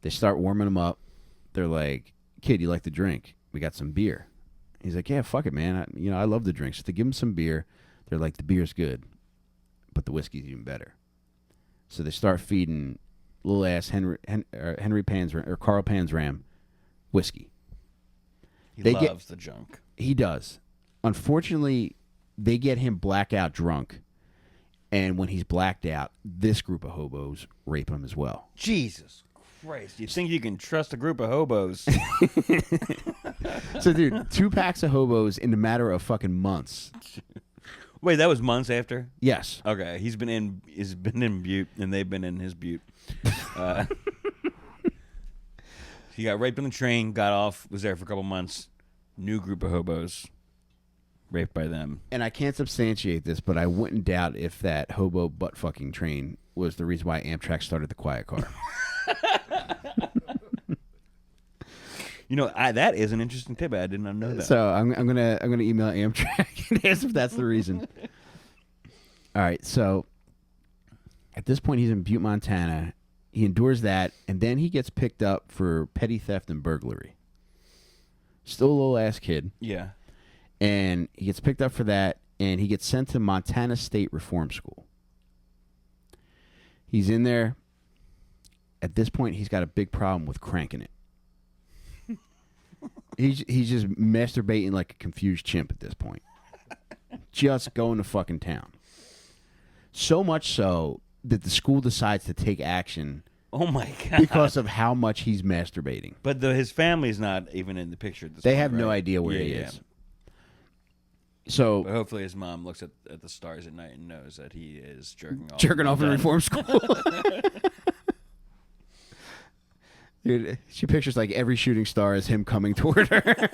They start warming him up. They're like, "Kid, you like to drink? We got some beer." He's like, "Yeah, fuck it, man. I love the drinks." So they give him some beer. They're like, "The beer's good, but the whiskey's even better." So they start feeding little ass Henry Panzram or Carl Panzram whiskey. He loves the junk. He does. Unfortunately, they get him blackout drunk, and when he's blacked out, this group of hobos rape him as well. Jesus Christ! You think you can trust a group of hobos? So, dude, 2 packs of hobos in the matter of fucking months. Wait, that was months after? Yes. Okay, he's been in Butte, and they've been in his Butte. He got raped on the train, got off, was there for a couple months. New group of hobos, raped by them. And I can't substantiate this, but I wouldn't doubt if that hobo butt fucking train was the reason why Amtrak started the quiet car. That is an interesting tip. I did not know that. So I'm gonna email Amtrak and ask if that's the reason. All right, so at this point he's in Butte, Montana. He endures that, and then he gets picked up for petty theft and burglary. Still a little ass kid. Yeah. And he gets picked up for that, and he gets sent to Montana State Reform School. He's in there. At this point, he's got a big problem with cranking it. He's just masturbating like a confused chimp at this point. Just going to fucking town. So much so that the school decides to take action. Oh my God. Because of how much he's masturbating. But his family's not even in the picture at this They point, have no right? idea where he is. So but hopefully his mom looks at the stars at night and knows that he is jerking off. In reform school. Dude, she pictures like every shooting star as him coming toward her.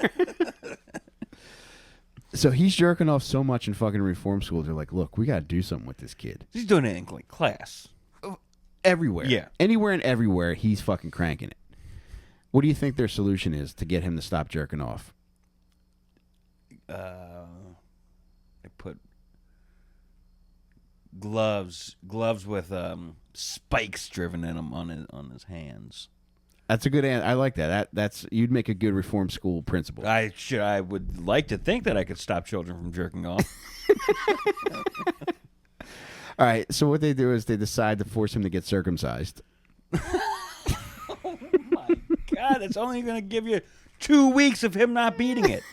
So he's jerking off so much in fucking reform school. They're like, "Look, we got to do something with this kid." He's doing it in class. Everywhere. Yeah. Anywhere and everywhere, he's fucking cranking it. What do you think their solution is to get him to stop jerking off? They put gloves with spikes driven in them on his hands. That's a good answer. I like that. That's you'd make a good reform school principal. I would like to think that I could stop children from jerking off. All right. So what they do is they decide to force him to get circumcised. Oh my God! That's only going to give you 2 weeks of him not beating it,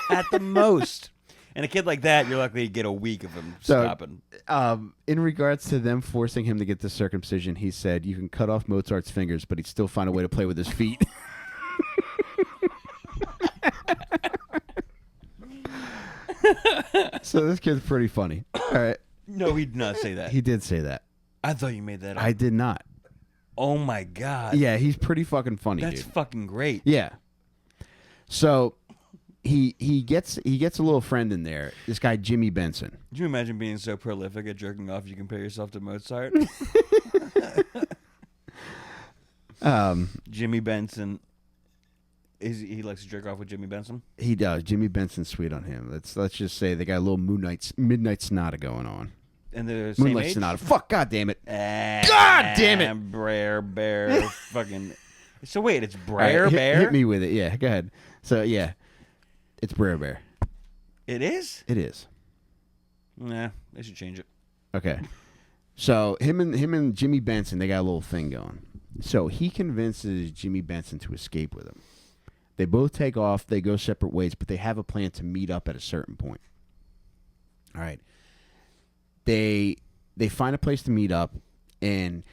at the most. And a kid like that, you're likely to get a week of him stopping. In regards to them forcing him to get the circumcision, he said, "You can cut off Mozart's fingers, but he'd still find a way to play with his feet." So this kid's pretty funny. All right. No, he did not say that. He did say that. I thought you made that up. I did not. Oh my god. Yeah, he's pretty fucking funny, That's dude. fucking great. Yeah. So he gets a little friend in there. This guy Jimmy Benson. Could you imagine being so prolific at jerking off you compare yourself to Mozart? Jimmy Benson. He likes to jerk off with Jimmy Benson? He does. Jimmy Benson's sweet on him. Let's just say they got a little midnight sonata going on. And they're the same Moonlight age? Sonata. Fuck, god damn it. God damn it. Bear, fucking. So wait, it's All right, Brer Bear? Hit me with it. Yeah, go ahead. So yeah, it's Brer Bear. It is? It is. Nah, they should change it. Okay. So him and Jimmy Benson, they got a little thing going. So he convinces Jimmy Benson to escape with him. They both take off. They go separate ways, but they have a plan to meet up at a certain point. All right. They find a place to meet up, and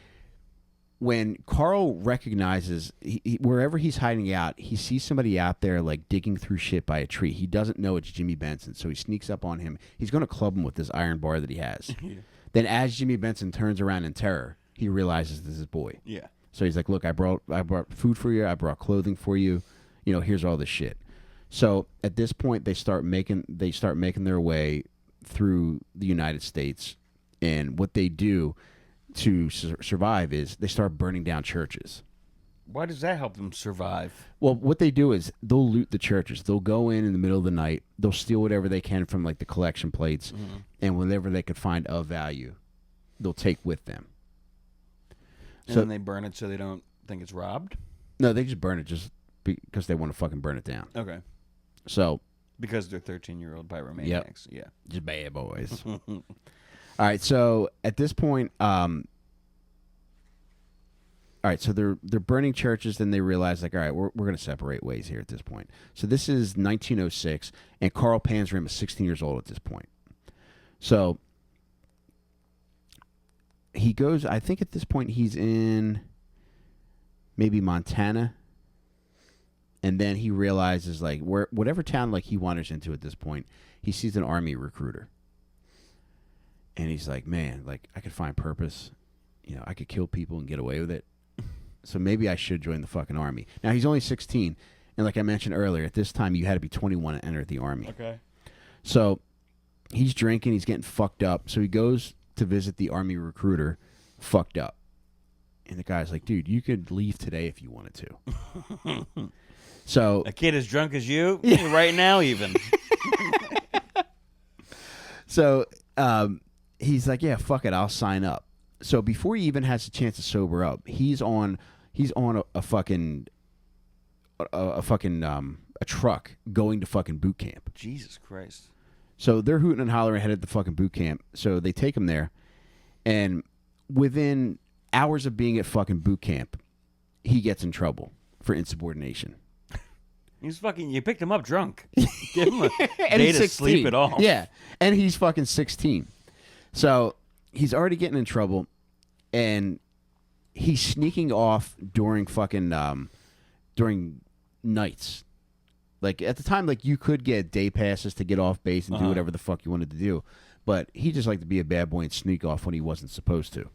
when Carl recognizes wherever he's hiding out, he sees somebody out there like digging through shit by a tree. He doesn't know it's Jimmy Benson, so he sneaks up on him. He's going to club him with this iron bar that he has. Yeah. Then as Jimmy Benson turns around in terror, he realizes this is his boy. Yeah. So he's like, look, I brought food for you. I brought clothing for you. You know, here's all this shit. So at this point, they start making their way through the United States, and what they do to survive is they start burning down churches. Why does that help them survive? Well, what they do is they'll loot the churches. They'll go in the middle of the night. They'll steal whatever they can from like the collection plates, and whatever they could find of value, they'll take with them. And then they burn it so they don't think it's robbed? No, they just burn it just because they want to fucking burn it down. Okay. So because they're 13-year-old pyromaniacs. Yep. Yeah. Just bad boys. All right, so at this point, all right, so they're burning churches. Then they realize, like, all right, we're going to separate ways here at this point. So this is 1906, and Carl Panzram is 16 years old at this point. So he goes, I think at this point he's in maybe Montana, and then he realizes, like, whatever town like he wanders into at this point, he sees an army recruiter. And he's like, man, like, I could find purpose. You know, I could kill people and get away with it. So maybe I should join the fucking army. Now, he's only 16. And like I mentioned earlier, at this time, you had to be 21 to enter the army. Okay. So he's drinking. He's getting fucked up. So he goes to visit the army recruiter, fucked up. And the guy's like, dude, you could leave today if you wanted to. So a kid as drunk as you? Yeah. Right now, even. So he's like, yeah, fuck it, I'll sign up. So before he even has a chance to sober up, he's on a truck going to fucking boot camp. Jesus Christ. So they're hooting and hollering headed to the fucking boot camp. So they take him there, and within hours of being at fucking boot camp, he gets in trouble for insubordination. He's fucking. You picked him up drunk. Give him a And day he's to 16. sleep it off. Yeah, and he's fucking 16. So he's already getting in trouble, and he's sneaking off during fucking during nights. Like at the time, like you could get day passes to get off base and do whatever the fuck you wanted to do, but he just liked to be a bad boy and sneak off when he wasn't supposed to.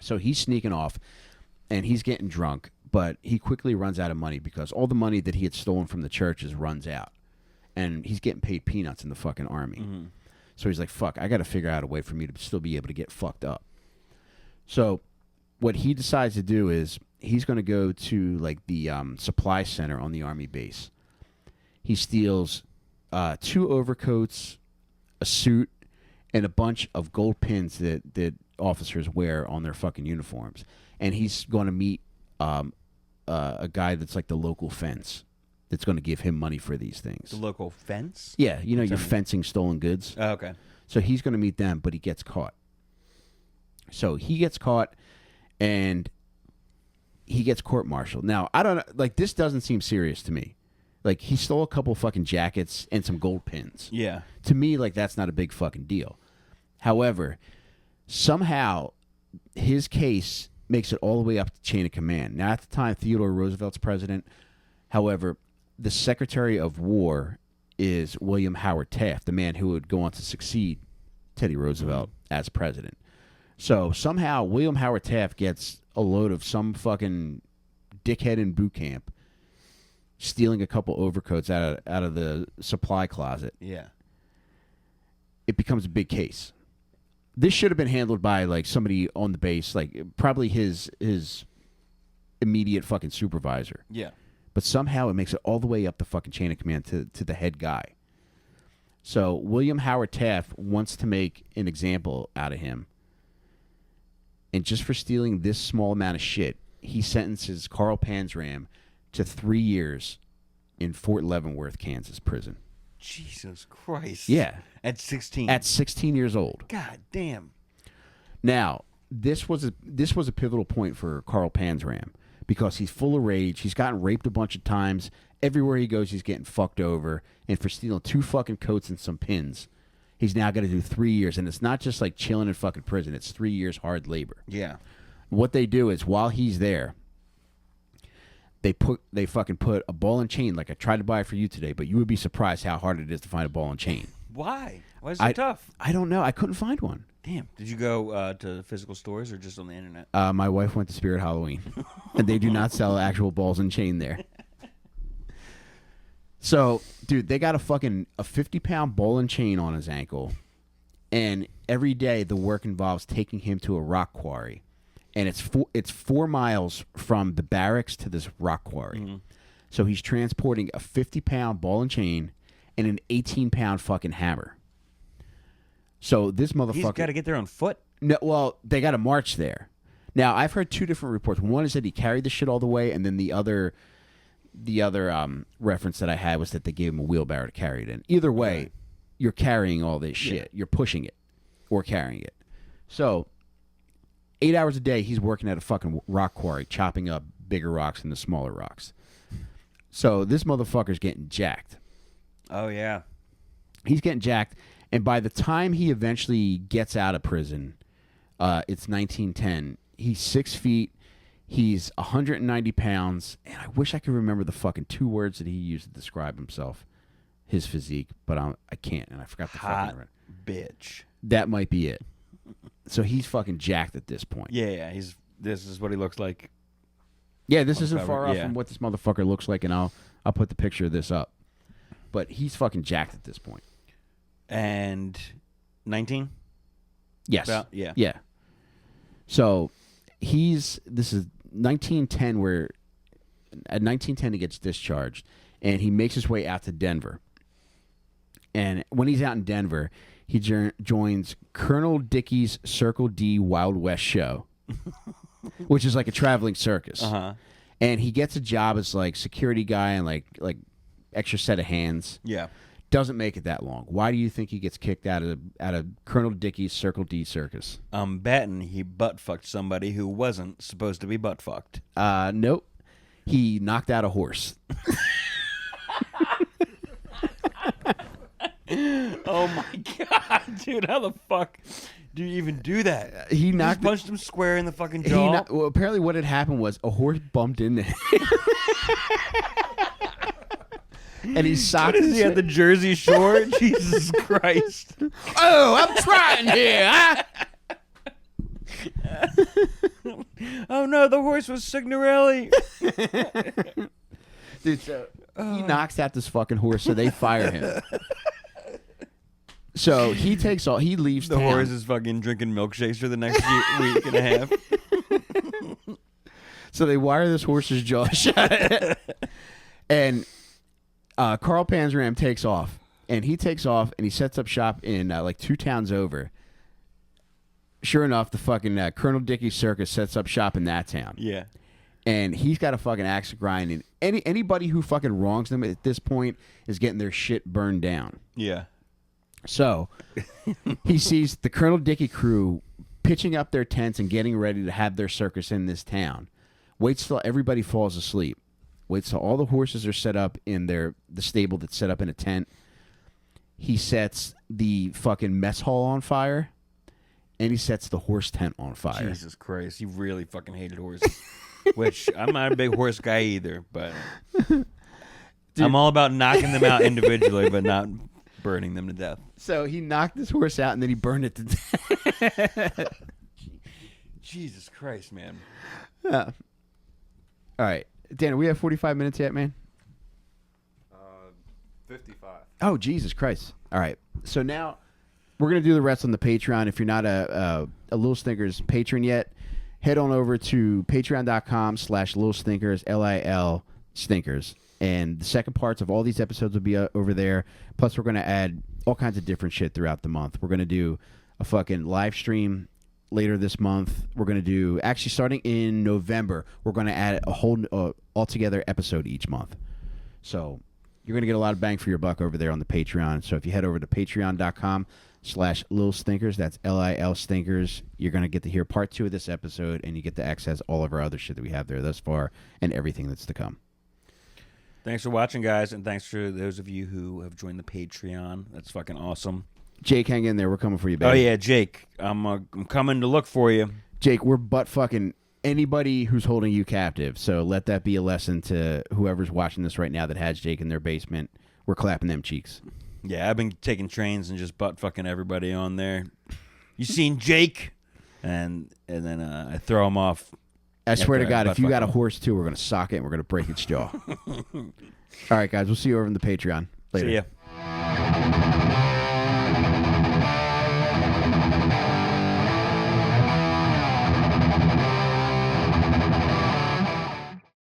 So he's sneaking off, and he's getting drunk, but he quickly runs out of money because all the money that he had stolen from the churches runs out, and he's getting paid peanuts in the fucking army. Mm-hmm. So he's like, fuck, I got to figure out a way for me to still be able to get fucked up. So what he decides to do is he's going to go to like the supply center on the army base. He steals 2 overcoats, a suit, and a bunch of gold pins that officers wear on their fucking uniforms. And he's going to meet a guy that's like the local fence that's going to give him money for these things. The local fence? Yeah, you know, you're fencing stolen goods. Oh, okay. So he's going to meet them, but he gets caught. So he gets caught, and he gets court-martialed. Now, I don't know, like, this doesn't seem serious to me. Like, he stole a couple fucking jackets and some gold pins. Yeah. To me, like, that's not a big fucking deal. However, somehow his case makes it all the way up the chain of command. Now, at the time, Theodore Roosevelt's president. However, the Secretary of War is William Howard Taft, the man who would go on to succeed Teddy Roosevelt as president. So somehow William Howard Taft gets a load of some fucking dickhead in boot camp stealing a couple overcoats out of the supply closet. Yeah. It becomes a big case. This should have been handled by like somebody on the base, like probably his immediate fucking supervisor. Yeah. But somehow it makes it all the way up the fucking chain of command to the head guy. So William Howard Taft wants to make an example out of him. And just for stealing this small amount of shit, he sentences Carl Panzram to 3 years in Fort Leavenworth, Kansas prison. Jesus Christ. Yeah. At 16. At 16 years old. God damn. Now, this was a pivotal point for Carl Panzram because he's full of rage. He's gotten raped a bunch of times. Everywhere he goes, he's getting fucked over. And for stealing 2 fucking coats and some pins, he's now got to do 3 years. And it's not just like chilling in fucking prison. It's 3 years hard labor. Yeah. What they do is while he's there, they fucking put a ball and chain like I tried to buy for you today, but you would be surprised how hard it is to find a ball and chain. Why? Why is it tough? I don't know. I couldn't find one. Damn. Did you go to physical stores or just on the internet? My wife went to Spirit Halloween, and they do not sell actual balls and chain there. So, dude, they got a 50-pound ball and chain on his ankle, and every day the work involves taking him to a rock quarry. And it's 4 miles from the barracks to this rock quarry. Mm-hmm. So he's transporting a 50-pound ball and chain and an 18-pound fucking hammer. So this motherfucker... He's got to get there on foot? No, well, they got to march there. Now, I've heard 2 different reports. One is that he carried the shit all the way, and then the other reference that I had was that they gave him a wheelbarrow to carry it in. Either way, you're carrying all this shit. Yeah. You're pushing it or carrying it. So... 8 hours a day, he's working at a fucking rock quarry, chopping up bigger rocks than the smaller rocks. So this motherfucker's getting jacked. Oh, yeah. He's getting jacked, and by the time he eventually gets out of prison, it's 1910. He's 6 feet. He's 190 pounds, and I wish I could remember the fucking 2 words that he used to describe himself, his physique, but I can't, and I forgot the fucking word. Bitch. That might be it. So he's fucking jacked at this point. Yeah. This is what he looks like. Yeah, this isn't far off from what this motherfucker looks like, and I'll put the picture of this up. But he's fucking jacked at this point. And 19? Yes. Yeah. Yeah. So this is 1910 where at 1910 he gets discharged, and he makes his way out to Denver. And when he's out in Denver, he joins Colonel Dickey's Circle D Wild West show, which is like a traveling circus. Uh-huh. And he gets a job as like security guy and like extra set of hands. Yeah. Doesn't make it that long. Why do you think he gets kicked out of Colonel Dickey's Circle D circus? I'm betting he butt fucked somebody who wasn't supposed to be butt fucked. Nope. He knocked out a horse. Oh my god, dude! How the fuck do you even do that? He punched him square in the fucking jaw. Well, apparently, what had happened was a horse bumped into him, and he socked. What is he at the Jersey Shore? Jesus Christ! Oh, I'm trying here. Huh? Oh no, the horse was Signorelli. Dude, so he knocks out this fucking horse, so they fire him. So he takes all. He leaves. The town. horse is fucking drinking milkshakes for the next week and a half. So they wire this horse's jaw shut, and Carl Panzram takes off, and he sets up shop in like 2 towns over. Sure enough, the fucking Colonel Dickey's Circus sets up shop in that town. Yeah. And he's got a fucking axe to grind, and anybody who fucking wrongs them at this point is getting their shit burned down. Yeah. So he sees the Colonel Dickey crew pitching up their tents and getting ready to have their circus in this town. Waits till everybody falls asleep. Waits till all the horses are set up in the stable that's set up in a tent. He sets the fucking mess hall on fire, and he sets the horse tent on fire. Jesus Christ, he really fucking hated horses. Which I'm not a big horse guy either, but Dude. I'm all about knocking them out individually, but not burning them to death. So he knocked this horse out and then he burned it to death. Jesus Christ, man. All right. Dan, we have 45 minutes yet, man? 55. Oh, Jesus Christ. All right. So now we're going to do the rest on the Patreon. If you're not a Little Stinkers patron yet, head on over to patreon.com/Little Stinkers, LIL Stinkers. And the second parts of all these episodes will be over there. Plus, we're going to add all kinds of different shit throughout the month. We're going to do a fucking live stream later this month. We're going to do, actually starting in November, we're going to add a whole altogether episode each month. So you're going to get a lot of bang for your buck over there on the Patreon. So if you head over to patreon.com/Lil Stinkers, that's LIL Stinkers, you're going to get to hear part 2 of this episode, and you get to access all of our other shit that we have there thus far and everything that's to come. Thanks for watching, guys, and thanks for those of you who have joined the Patreon. That's fucking awesome. Jake, hang in there. We're coming for you, baby. Oh, yeah, Jake. I'm coming to look for you. Jake, we're butt fucking anybody who's holding you captive. So let that be a lesson to whoever's watching this right now that has Jake in their basement. We're clapping them cheeks. Yeah, I've been taking trains and just butt fucking everybody on there. You seen Jake? And then I throw him off. I swear to God, if you got a horse too, we're going to sock it and we're going to break its jaw. All right, guys, we'll see you over in the Patreon later. See ya.